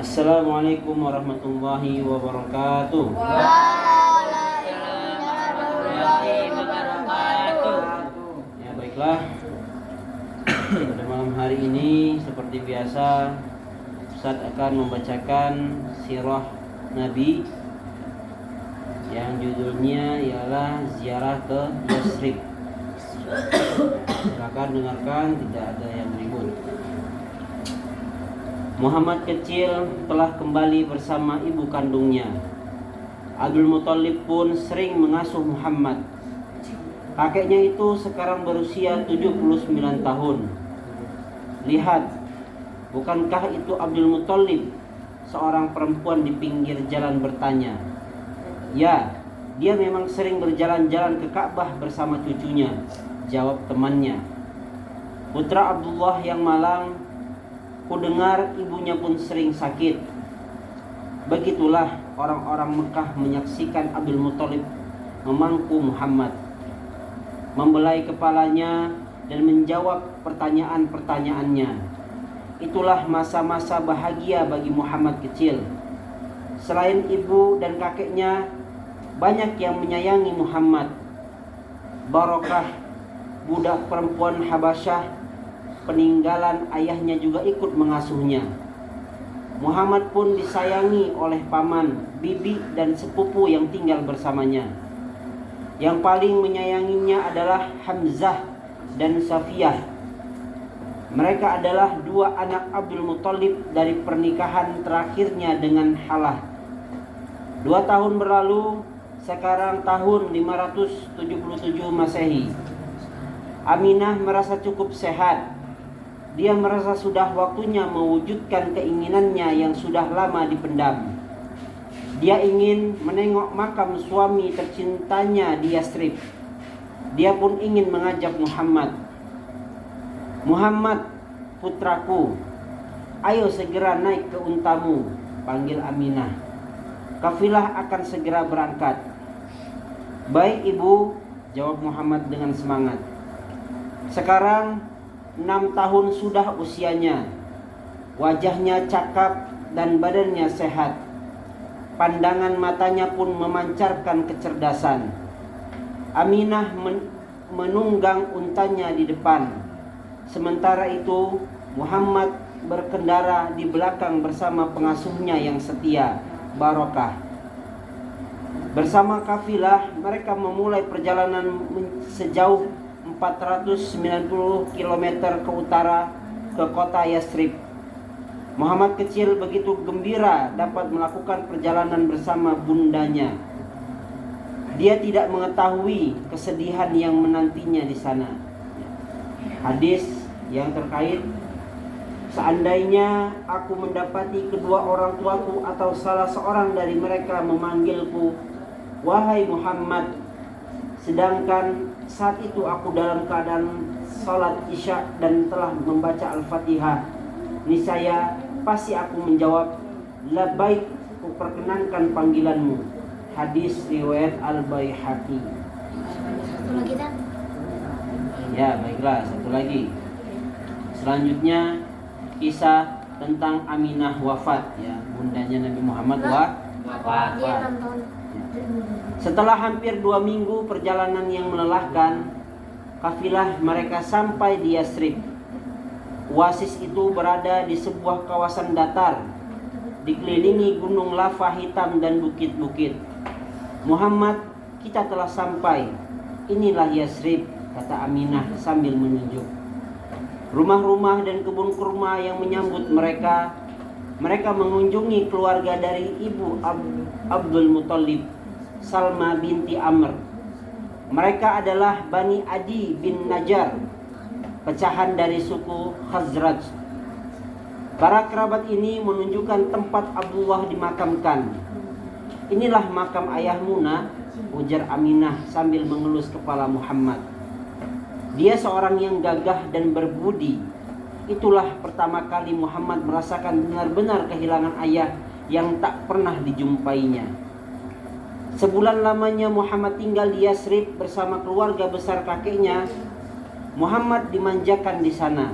Assalamualaikum warahmatullahi wabarakatuh. Waalaikumsalam warahmatullahi wabarakatuh. Ya baiklah, pada malam hari ini seperti biasa Ustaz akan membacakan sirah Nabi yang judulnya ialah ziarah ke Yasrib. Silakan dengarkan, tidak ada yang ribut. Muhammad kecil telah kembali bersama ibu kandungnya. Abdul Muthalib pun sering mengasuh Muhammad. Kakeknya itu sekarang berusia 79 tahun. Lihat, bukankah itu Abdul Muthalib? Seorang perempuan di pinggir jalan bertanya. Ya, dia memang sering berjalan-jalan ke Ka'bah bersama cucunya, jawab temannya. Putra Abdullah yang malang, ku dengar ibunya pun sering sakit. Begitulah orang-orang Mekah menyaksikan Abdul Muthalib memangku Muhammad, membelai kepalanya dan menjawab pertanyaan-pertanyaannya. Itulah masa-masa bahagia bagi Muhammad kecil. Selain ibu dan kakeknya, banyak yang menyayangi Muhammad. Barokah, budak perempuan Habasyah peninggalan ayahnya, juga ikut mengasuhnya. Muhammad pun disayangi oleh paman, bibi dan sepupu yang tinggal bersamanya. Yang paling menyayanginya adalah Hamzah dan Safiyah. Mereka adalah dua anak Abdul Muthalib dari pernikahan terakhirnya dengan Halah. 2 tahun berlalu, sekarang tahun 577 Masehi. Aminah merasa cukup sehat. Dia merasa sudah waktunya mewujudkan keinginannya yang sudah lama dipendam. Dia ingin menengok makam suami tercintanya di Yasrib. Dia pun ingin mengajak Muhammad. Muhammad, putraku, ayo segera naik ke untamu, panggil Aminah. Kafilah akan segera berangkat. Baik ibu, jawab Muhammad dengan semangat. Sekarang 6 tahun sudah usianya. Wajahnya cakap dan badannya sehat. Pandangan matanya pun memancarkan kecerdasan. Aminah menunggang untanya di depan. Sementara itu Muhammad berkendara di belakang bersama pengasuhnya yang setia, Barokah. Bersama kafilah mereka memulai perjalanan sejauh 490 km ke utara ke kota Yasrib. Muhammad kecil begitu gembira dapat melakukan perjalanan bersama bundanya. Dia tidak mengetahui kesedihan yang menantinya di sana. Hadis yang terkait, seandainya aku mendapati kedua orang tuaku atau salah seorang dari mereka memanggilku, wahai Muhammad, sedangkan saat itu aku dalam keadaan salat isya dan telah membaca Al-Fatihah, niscaya pasti aku menjawab, labbaik, ku perkenankan panggilanmu. Hadis riwayat Al-Baihaqi. Satu lagi kan? Ya baiklah, satu lagi. Selanjutnya kisah tentang Aminah wafat, ya, bundanya Nabi Muhammad wafat. Dia 6 tahun. Setelah hampir 2 minggu perjalanan yang melelahkan, kafilah mereka sampai di Yasrib. Oasis itu berada di sebuah kawasan datar, dikelilingi gunung lava hitam dan bukit-bukit. Muhammad, kita telah sampai. Inilah Yasrib, kata Aminah sambil menunjuk. Rumah-rumah dan kebun kurma yang menyambut mereka. Mereka mengunjungi keluarga dari ibu Abdul Muthalib, Salma binti Amr. Mereka adalah Bani Adi bin Najjar, pecahan dari suku Khazraj. Para kerabat ini menunjukkan tempat Abdullah dimakamkan. Inilah makam ayahmu, nak, ujar Aminah sambil mengelus kepala Muhammad. Dia seorang yang gagah dan berbudi. Itulah pertama kali Muhammad merasakan benar-benar kehilangan ayah yang tak pernah dijumpainya. Sebulan lamanya Muhammad tinggal di Yasrib bersama keluarga besar kakeknya. Muhammad dimanjakan di sana.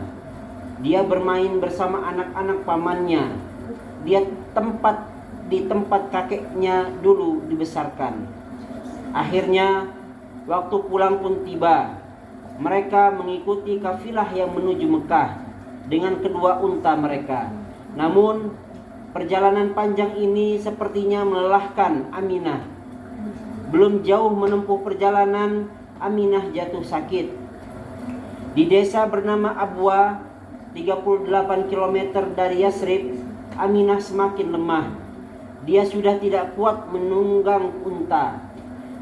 Dia bermain bersama anak-anak pamannya. dia di tempat kakeknya dulu dibesarkan. Akhirnya waktu pulang pun tiba. Mereka mengikuti kafilah yang menuju Mekah dengan kedua unta mereka. Namun perjalanan panjang ini sepertinya melelahkan Aminah. Belum jauh menempuh perjalanan, Aminah jatuh sakit. Di desa bernama Abwa, 38 km dari Yasrib, Aminah semakin lemah. Dia sudah tidak kuat menunggang unta.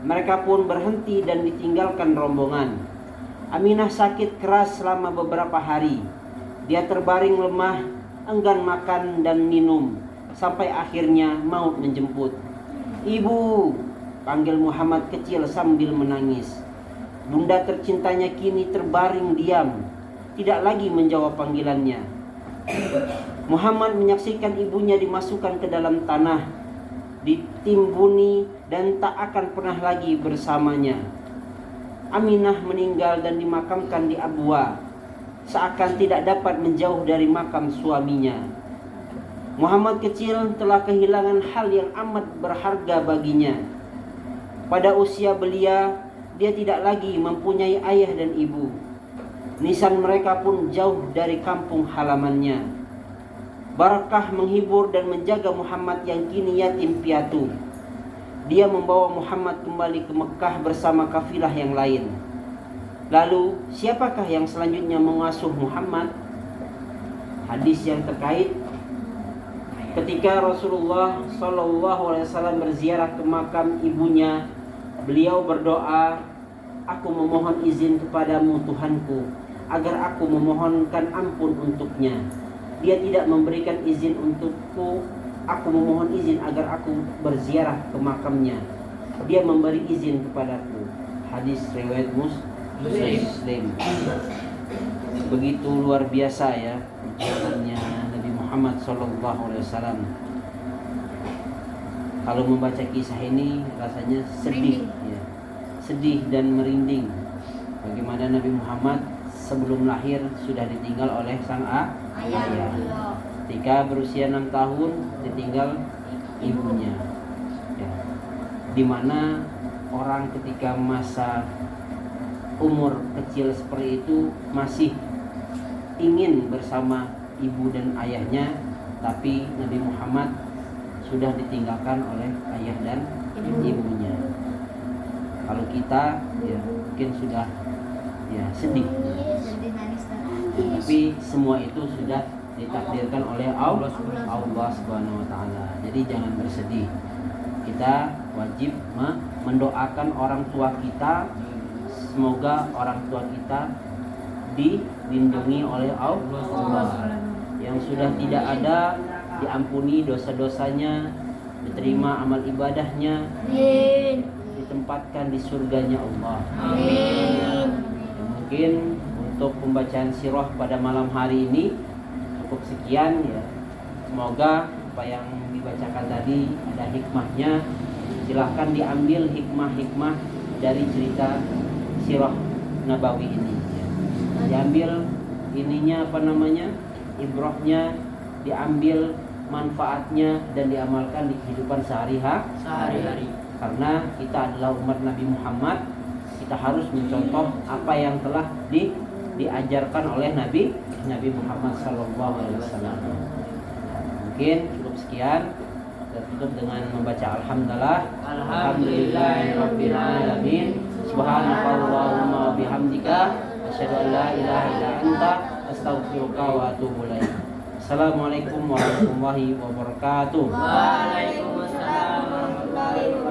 Mereka pun berhenti dan ditinggalkan rombongan. Aminah sakit keras selama beberapa hari. Dia terbaring lemah, enggan makan dan minum, sampai akhirnya maut menjemput. "Ibu!" panggil Muhammad kecil sambil menangis. Bunda tercintanya kini terbaring diam, tidak lagi menjawab panggilannya. Muhammad menyaksikan ibunya dimasukkan ke dalam tanah, ditimbuni dan tak akan pernah lagi bersamanya. Aminah meninggal dan dimakamkan di Abwa, seakan tidak dapat menjauh dari makam suaminya. Muhammad kecil telah kehilangan hal yang amat berharga baginya. Pada usia belia, dia tidak lagi mempunyai ayah dan ibu. Nisan mereka pun jauh dari kampung halamannya. Barakah menghibur dan menjaga Muhammad yang kini yatim piatu. Dia membawa Muhammad kembali ke Mekah bersama kafilah yang lain. Lalu siapakah yang selanjutnya mengasuh Muhammad? Hadis yang terkait ketika Rasulullah SAW berziarah ke makam ibunya, beliau berdoa, "Aku memohon izin kepadamu Tuhanku, agar aku memohonkan ampun untuknya. Dia tidak memberikan izin untukku, aku memohon izin agar aku berziarah ke makamnya. Dia memberi izin kepadaku." Hadis riwayat Muslim. Begitu luar biasa ya perjalanannya Nabi Muhammad SAW. Kalau membaca kisah ini rasanya sedih ya. Sedih dan merinding. Bagaimana Nabi Muhammad sebelum lahir sudah ditinggal oleh sang ayah. Ketika berusia 6 tahun ditinggal ibunya ya. Dimana orang ketika masa umur kecil seperti itu masih ingin bersama ibu dan ayahnya, tapi Nabi Muhammad sudah ditinggalkan oleh ayah dan ibunya. Kalau kita ya mungkin sudah ya sedih, tapi semua itu sudah ditakdirkan oleh Allah Subhanahu wa taala. Jadi jangan bersedih. Kita wajib mendoakan orang tua kita, semoga orang tua kita dilindungi oleh Allah. Yang sudah tidak ada diampuni dosa-dosanya, diterima amal ibadahnya, ditempatkan di surganya Allah. Amin. Ya, mungkin untuk pembacaan sirah pada malam hari ini cukup sekian ya. Semoga apa yang dibacakan tadi ada hikmahnya. Silahkan diambil hikmah-hikmah dari cerita sirah Nabawi ini ya. Diambil ininya ibrahnya, diambil manfaatnya dan diamalkan di kehidupan sehari-hari. Karena kita adalah umat Nabi Muhammad, kita harus mencontoh apa yang telah diajarkan oleh Nabi Muhammad SAW. Mungkin cukup sekian. Kita tutup dengan membaca Alhamdulillahirabbil alamin. Subhanakallahumma bihamdika asyhadu an la ilaha illa anta astaghfiruka wa atubu ilaik. Assalamualaikum warahmatullahi wabarakatuh. Waalaikumsalam warahmatullahi wabarakatuh.